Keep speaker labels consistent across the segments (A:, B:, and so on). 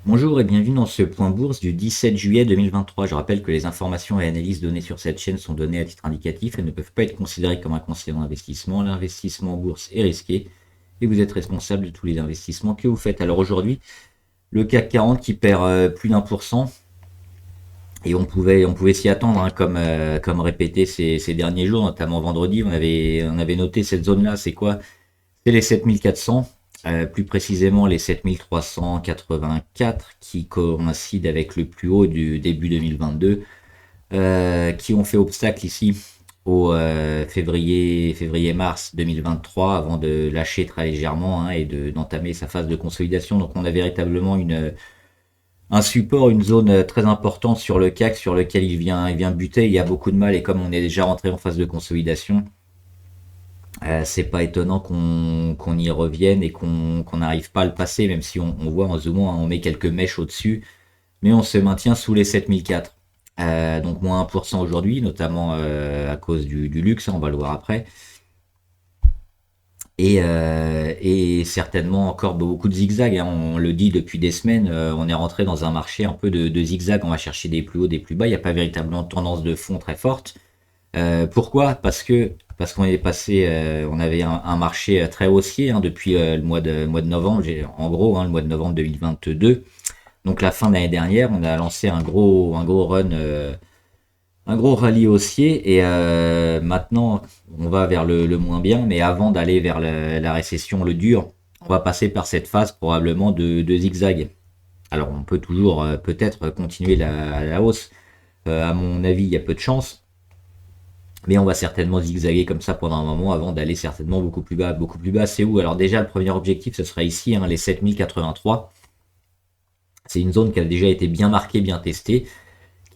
A: Bonjour et bienvenue dans ce point bourse du 17 juillet 2023. Je rappelle que les informations et analyses données sur cette chaîne sont données à titre indicatif et ne peuvent pas être considérées comme un conseil d'investissement. L'investissement en bourse est risqué et vous êtes responsable de tous les investissements que vous faites. Alors aujourd'hui, le CAC 40 qui perd plus d'1%, et on pouvait s'y attendre, hein, comme répété ces derniers jours, notamment vendredi, on avait noté cette zone-là, c'est quoi? C'est les 7400, plus précisément les 7384 qui coïncident avec le plus haut du début 2022, qui ont fait obstacle ici au février-mars 2023 avant de lâcher très légèrement, hein, et d'entamer sa phase de consolidation. Donc on a véritablement un support, une zone très importante sur le CAC sur lequel il vient buter. Il y a beaucoup de mal et comme on est déjà rentré en phase de consolidation, c'est pas étonnant qu'on y revienne et qu'on n'arrive pas à le passer, même si on voit en zoomant, hein, on met quelques mèches au-dessus, mais on se maintient sous les 7004. Donc moins 1% aujourd'hui, notamment à cause du luxe, hein, on va le voir après. Et certainement encore beaucoup de zigzags, hein. On le dit depuis des semaines, on est rentré dans un marché un peu de zigzag, on va chercher des plus hauts, des plus bas, il n'y a pas véritablement de tendance de fond très forte. Pourquoi? Parce qu'on est passé, on avait un marché très haussier, hein, depuis le mois de novembre, en gros, hein, le mois de novembre 2022. Donc la fin de l'année dernière, on a lancé un gros run, un gros rallye haussier, et maintenant on va vers le moins bien, mais avant d'aller vers la récession, le dur, on va passer par cette phase probablement de zigzag. Alors on peut toujours peut-être continuer la hausse. À mon avis, il y a peu de chance. Mais on va certainement zigzaguer comme ça pendant un moment avant d'aller certainement beaucoup plus bas. Beaucoup plus bas, c'est où? Alors déjà, le premier objectif, ce sera ici, hein, les 7083. C'est une zone qui a déjà été bien marquée, bien testée,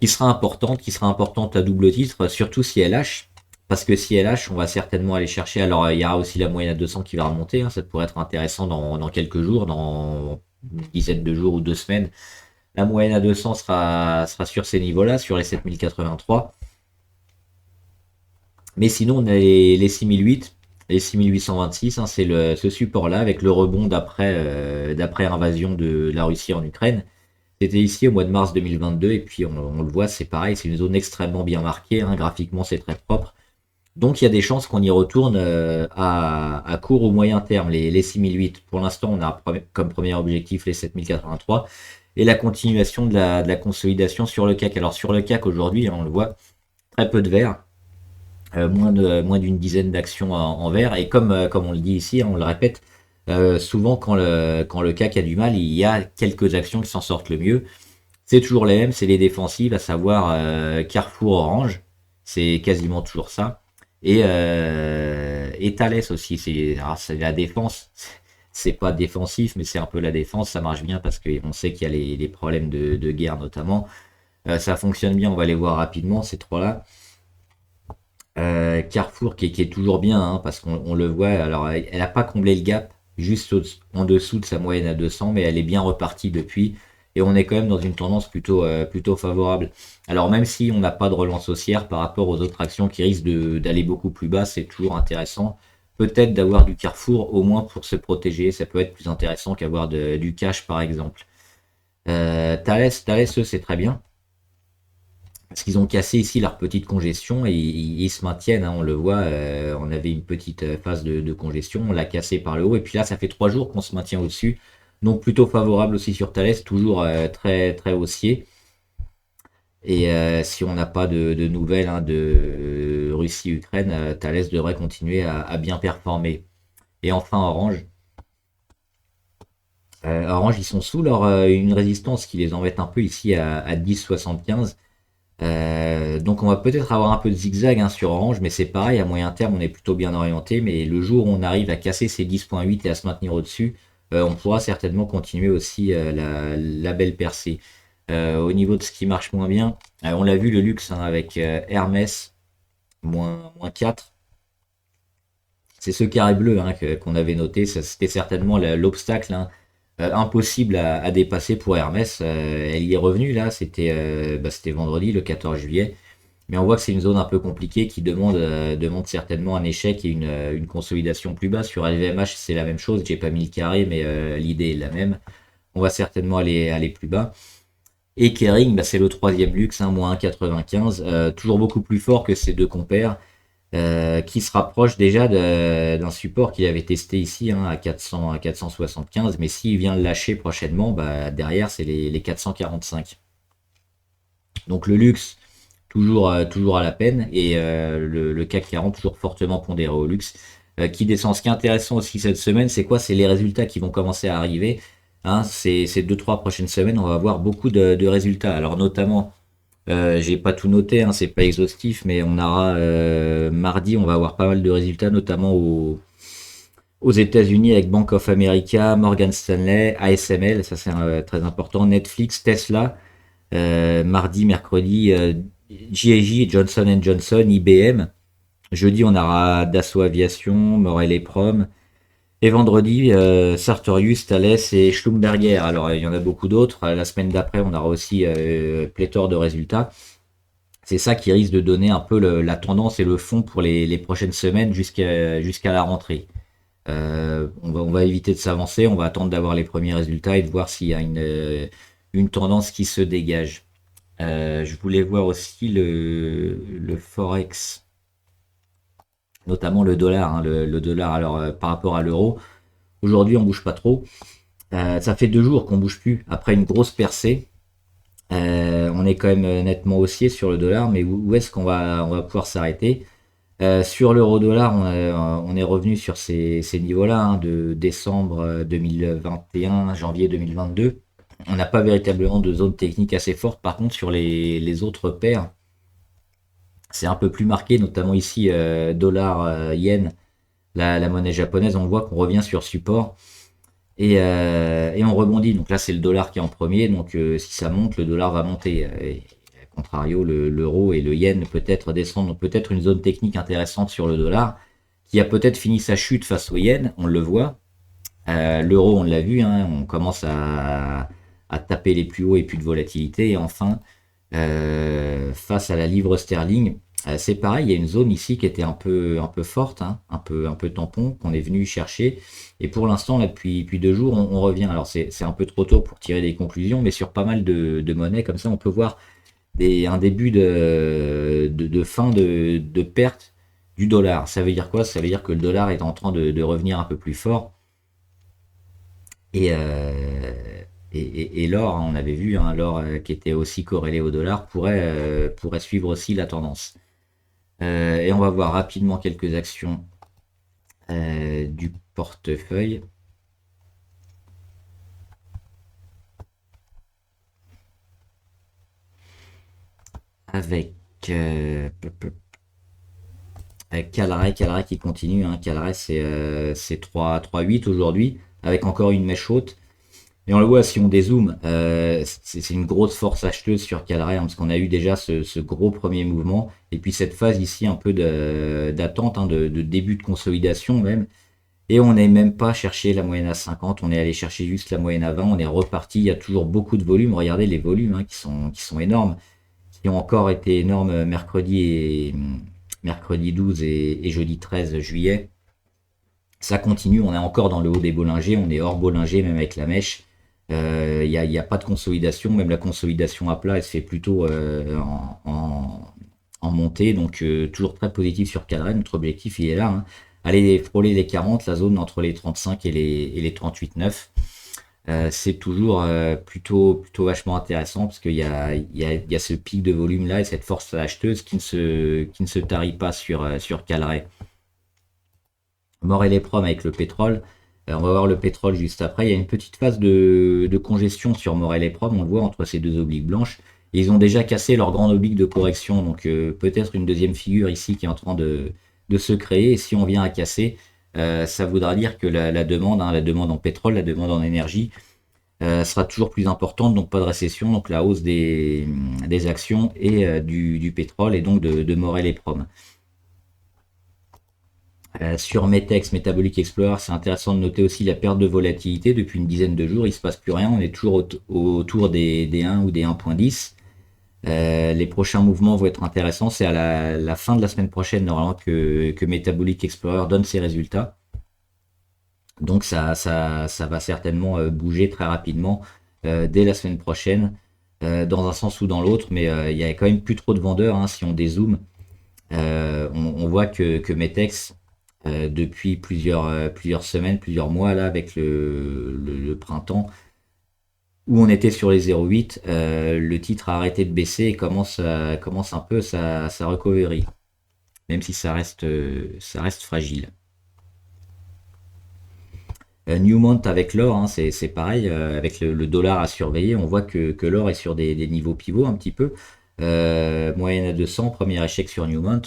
A: qui sera importante à double titre, surtout si elle lâche. Parce que si elle lâche, on va certainement aller chercher. Alors il y aura aussi la moyenne à 200 qui va remonter, hein, ça pourrait être intéressant dans quelques jours, dans une dizaine de jours ou 2 semaines. La moyenne à 200 sera sur ces niveaux-là, sur les 7083. Mais sinon, on a les 6008, les 6826, hein, c'est ce support-là avec le rebond d'après invasion de la Russie en Ukraine. C'était ici au mois de mars 2022 et puis on le voit, c'est pareil, c'est une zone extrêmement bien marquée, hein, graphiquement c'est très propre. Donc il y a des chances qu'on y retourne à court ou moyen terme, les 6008. Pour l'instant, on a comme premier objectif les 7083 et la continuation de la consolidation sur le CAC. Alors sur le CAC aujourd'hui, hein, on le voit, très peu de vert, moins d'une dizaine d'actions en vert. Et comme on le dit ici, hein, on le répète, souvent quand le CAC a du mal, il y a quelques actions qui s'en sortent le mieux. C'est toujours les mêmes, c'est les défensives, à savoir Carrefour Orange, c'est quasiment toujours ça. Et Thales aussi, c'est la défense. C'est pas défensif, mais c'est un peu la défense, ça marche bien parce qu'on sait qu'il y a les problèmes de guerre notamment. Ça fonctionne bien, on va les voir rapidement, ces trois-là. Carrefour qui est toujours bien, hein, parce qu'on le voit, alors elle n'a pas comblé le gap juste en dessous de sa moyenne à 200, mais elle est bien repartie depuis, et on est quand même dans une tendance plutôt favorable. Alors même si on n'a pas de relance haussière par rapport aux autres actions qui risquent d'aller beaucoup plus bas, c'est toujours intéressant peut-être d'avoir du Carrefour au moins pour se protéger, ça peut être plus intéressant qu'avoir du cash par exemple. Thales, eux, c'est très bien. Parce qu'ils ont cassé ici leur petite congestion et ils se maintiennent, hein, on le voit, on avait une petite phase de congestion, on l'a cassé par le haut, et puis là ça fait 3 jours qu'on se maintient au-dessus, donc plutôt favorable aussi sur Thales, toujours très très haussier. Et si on n'a pas de nouvelles, hein, de Russie-Ukraine, Thales devrait continuer à bien performer. Et enfin Orange. Orange, ils sont sous une résistance qui les embête un peu ici à 10,75. Donc on va peut-être avoir un peu de zigzag, hein, sur Orange, mais c'est pareil, à moyen terme on est plutôt bien orienté, mais le jour où on arrive à casser ces 10,8 et à se maintenir au-dessus, on pourra certainement continuer aussi la belle percée. Au niveau de ce qui marche moins bien, on l'a vu le luxe, hein, avec Hermès, moins 4. C'est ce carré bleu, hein, qu'on avait noté, c'était certainement l'obstacle, hein, impossible à dépasser pour Hermès. Elle y est revenue là, c'était vendredi le 14 juillet. Mais on voit que c'est une zone un peu compliquée qui demande certainement un échec et une consolidation plus basse. Sur LVMH, c'est la même chose. J'ai pas mis le carré, mais l'idée est la même. on va certainement aller plus bas. Et Kering, bah, c'est le troisième luxe, hein, moins 1,95, toujours beaucoup plus fort que ces deux compères, qui se rapproche déjà d'un support qu'il avait testé ici, hein, à 400, à 475, mais s'il vient le lâcher prochainement, bah, derrière c'est les 445. Donc le luxe, toujours à la peine, et le CAC 40 toujours fortement pondéré au luxe, qui descend. Ce qui est intéressant aussi cette semaine, c'est quoi? C'est les résultats qui vont commencer à arriver. Hein, ces 2-3 prochaines semaines, on va avoir beaucoup de résultats. Alors notamment, j'ai pas tout noté, hein, c'est pas exhaustif, mais on aura mardi, on va avoir pas mal de résultats, notamment aux États-Unis avec Bank of America, Morgan Stanley, ASML, ça c'est très important, Netflix, Tesla, mardi, mercredi, J&J, Johnson Johnson, IBM. Jeudi, on aura Dassault Aviation, Morel et Prom. Et vendredi, Sartorius, Thales et Schlumberger. Alors, il y en a beaucoup d'autres. La semaine d'après, on aura aussi pléthore de résultats. C'est ça qui risque de donner un peu la tendance et le fond pour les prochaines semaines jusqu'à la rentrée. On va éviter de s'avancer, on va attendre d'avoir les premiers résultats et de voir s'il y a une tendance qui se dégage. Je voulais voir aussi le Forex, notamment le dollar, hein, le dollar alors par rapport à l'euro. Aujourd'hui, on bouge pas trop. Ça fait 2 jours qu'on bouge plus après une grosse percée. On est quand même nettement haussier sur le dollar, mais où est-ce qu'on va pouvoir s'arrêter? Sur l'euro-dollar, on est revenu sur ces niveaux-là, hein, de décembre 2021, janvier 2022. On n'a pas véritablement de zone technique assez forte. Par contre, sur les autres paires, c'est un peu plus marqué, notamment ici, dollar, yen, la monnaie japonaise. On voit qu'on revient sur support et on rebondit. Donc là, c'est le dollar qui est en premier. Donc si ça monte, le dollar va monter. Et, à contrario, l'euro et le yen peut-être descendent. Donc peut-être une zone technique intéressante sur le dollar qui a peut-être fini sa chute face au yen. On le voit. L'euro, on l'a vu, hein, on commence à taper les plus hauts et plus de volatilité. Et enfin, face à la livre sterling, c'est pareil, il y a une zone ici qui était un peu forte, hein, un peu tampon, qu'on est venu chercher. Et pour l'instant, là, depuis 2 jours, on revient. Alors c'est un peu trop tôt pour tirer des conclusions, mais sur pas mal de monnaies, comme ça, on peut voir un début de fin de perte du dollar. Ça veut dire quoi? Ça veut dire que le dollar est en train de revenir un peu plus fort. Et l'or, hein, on avait vu, hein, l'or qui était aussi corrélé au dollar, pourrait suivre aussi la tendance. Et on va voir rapidement quelques actions du portefeuille. Avec Calray qui continue, hein. Calray c'est 3,8 aujourd'hui, avec encore une mèche haute. Et on le voit si on dézoome, c'est une grosse force acheteuse sur Calray, hein, parce qu'on a eu déjà ce gros premier mouvement, et puis cette phase ici un peu d'attente, hein, de début de consolidation même. Et on n'est même pas cherché la moyenne à 50, on est allé chercher juste la moyenne à 20, on est reparti, il y a toujours beaucoup de volume, regardez les volumes, hein, qui sont énormes, qui ont encore été énormes mercredi 12 et jeudi 13 juillet. Ça continue, on est encore dans le haut des Bollinger, on est hors Bollinger même avec la mèche. Il n'y a pas de consolidation, même la consolidation à plat, elle se fait plutôt en montée, donc toujours très positif sur Cadre. Notre objectif, il est là, hein. Aller frôler les 40, la zone entre les 35 et les 38,9. C'est toujours plutôt vachement intéressant parce qu'il y a ce pic de volume là et cette force acheteuse qui ne se tarit pas sur Calray. Morel et Prom avec le pétrole. On va voir le pétrole juste après. Il y a une petite phase de congestion sur Morel et Prom, on le voit entre ces deux obliques blanches. Et ils ont déjà cassé leur grande oblique de correction, donc peut-être une deuxième figure ici qui est en train de se créer. Et si on vient à casser, ça voudra dire que la demande, hein, la demande en pétrole, la demande en énergie, sera toujours plus importante, donc pas de récession, donc la hausse des actions et du pétrole et donc de Morel et Prom. Sur Metex, Metabolic Explorer, c'est intéressant de noter aussi la perte de volatilité. Depuis une dizaine de jours, il ne se passe plus rien. On est toujours autour des 1 ou des 1,10. Les prochains mouvements vont être intéressants. C'est à la fin de la semaine prochaine, normalement, que Metabolic Explorer donne ses résultats. Donc ça va certainement bouger très rapidement dès la semaine prochaine, dans un sens ou dans l'autre, mais il y a quand même plus trop de vendeurs, hein, si on dézoome. On voit que Metex, depuis plusieurs semaines, plusieurs mois là, avec le printemps, où on était sur les 0,8, le titre a arrêté de baisser et commence un peu sa recovery, même si ça reste fragile. Newmont avec l'or, hein, c'est pareil, avec le dollar à surveiller, on voit que l'or est sur des niveaux pivots un petit peu. Moyenne à 200, premier échec sur Newmont.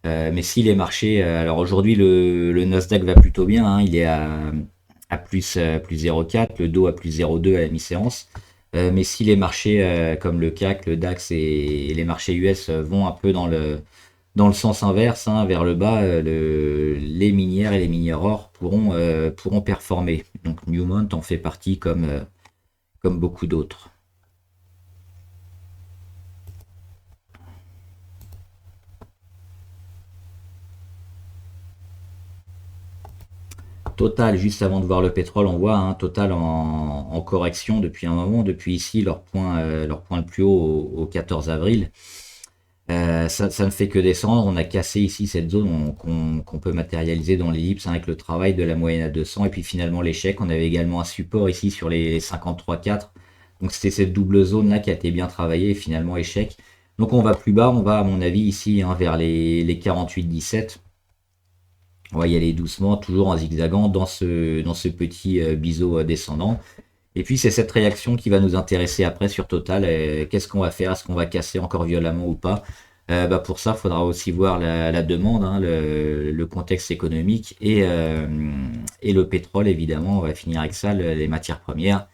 A: Mais si les marchés, alors aujourd'hui le Nasdaq va plutôt bien, hein, il est à plus 0,4, le Dow à plus 0,2 à la mi-séance. Mais si les marchés comme le CAC, le DAX et les marchés US vont un peu dans le sens inverse, hein, vers le bas, les minières et les mineurs or pourront performer. Donc Newmont en fait partie comme beaucoup d'autres. Total, juste avant de voir le pétrole, on voit hein, Total en correction depuis un moment, depuis ici leur point le plus haut au 14 avril. Ça ne fait que descendre. On a cassé ici cette zone qu'on peut matérialiser dans l'ellipse hein, avec le travail de la moyenne à 200 et puis finalement l'échec. On avait également un support ici sur les 53,4. Donc c'était cette double zone là qui a été bien travaillée et finalement échec. Donc on va plus bas, on va à mon avis ici hein, vers les 48,17. On va y aller doucement, toujours en zigzagant dans ce petit biseau descendant. Et puis c'est cette réaction qui va nous intéresser après sur Total. Qu'est-ce qu'on va faire? Est-ce qu'on va casser encore violemment ou pas? Pour ça, il faudra aussi voir la demande, hein, le contexte économique et le pétrole, évidemment. On va finir avec ça, les matières premières.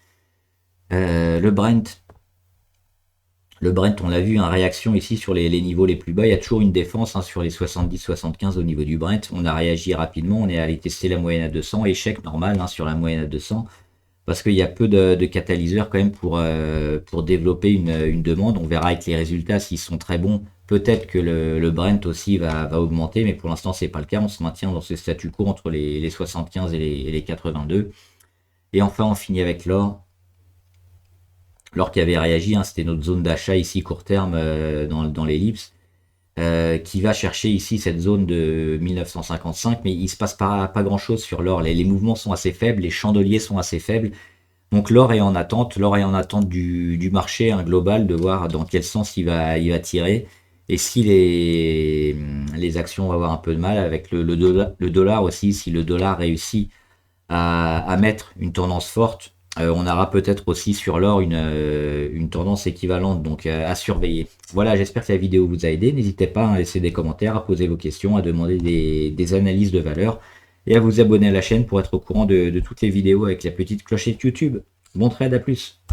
A: Le Brent. Le Brent, on l'a vu, en réaction ici sur les niveaux les plus bas. Il y a toujours une défense hein, sur les 70-75 au niveau du Brent. On a réagi rapidement. On est allé tester la moyenne à 200. Échec normal hein, sur la moyenne à 200 parce qu'il y a peu de catalyseurs quand même pour développer une demande. On verra avec les résultats s'ils sont très bons. Peut-être que le Brent aussi va augmenter, mais pour l'instant c'est pas le cas. On se maintient dans ce statu quo entre les 75 et les 82. Et enfin on finit avec l'or. L'or qui avait réagi, hein, c'était notre zone d'achat ici court terme dans l'ellipse. Qui va chercher ici cette zone de 1955, mais il se passe pas grand chose sur l'or. Les mouvements sont assez faibles, les chandeliers sont assez faibles. Donc l'or est en attente du marché hein, global, de voir dans quel sens il va tirer. Et si les actions vont avoir un peu de mal avec le dollar aussi, si le dollar réussit à mettre une tendance forte, on aura peut-être aussi sur l'or une tendance équivalente, donc à surveiller. Voilà, j'espère que la vidéo vous a aidé. N'hésitez pas à laisser des commentaires, à poser vos questions, à demander des analyses de valeur et à vous abonner à la chaîne pour être au courant de toutes les vidéos avec la petite clochette YouTube. Bon trade, à plus!